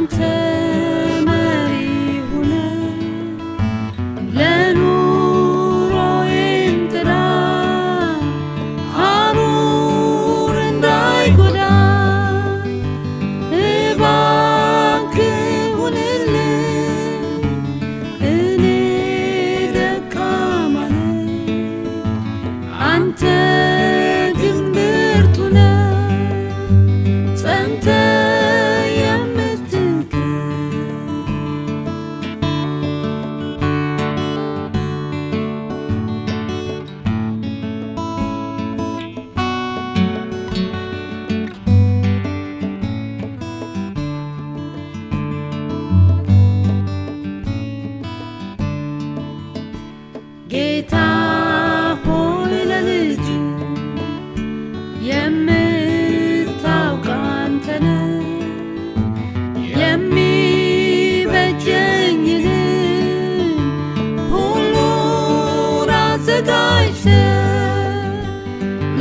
አንተ መሪ ሁነ ለኑሮዬም ጥላ ሐሩር እንዳይጎዳኝ እባክህ ሁንልኝ እኔ ደካማ ነኝ አንተ ግን ብርቱ ነህ ጸንተህ ጌታ ሆይ ለልጅ የምታውቅ አንተ ነህ የሚበጀኝን ሁሉን አዘጋጅተህ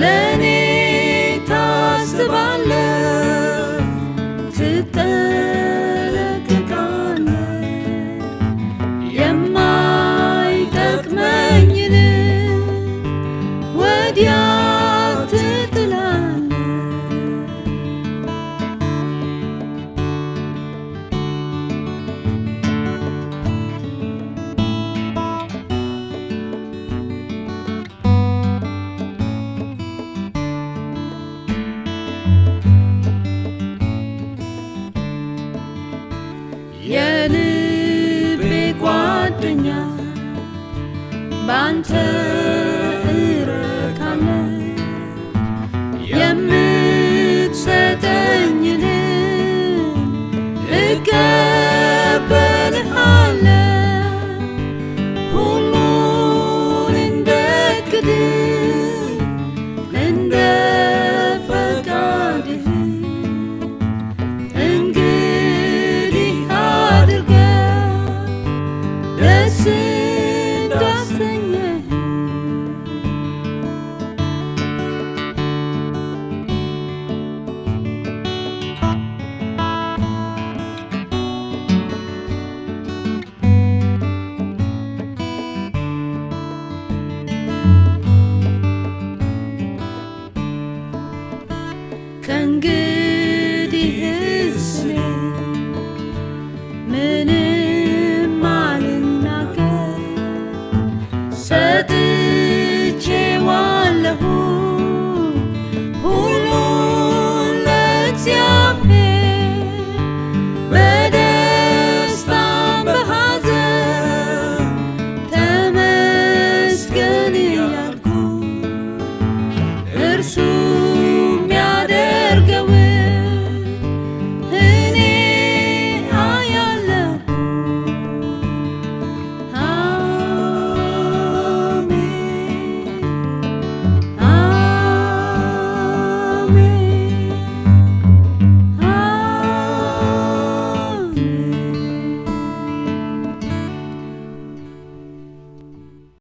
ለእኔ ታስባለህ ትጠነቀቃለህ የማይጠቅመኝን ወዲያ ትጥላለህ የልቤ ጓደኛ ባንተ እረካለሁ የምትሰጠኝን እቀበልሃለሁ ሁሉን እንደ ዕቅድህ እንደ ፈቃድህ እንግዲህ አድርገህ ደስ እንዳሰኘህ ከእንግዲህ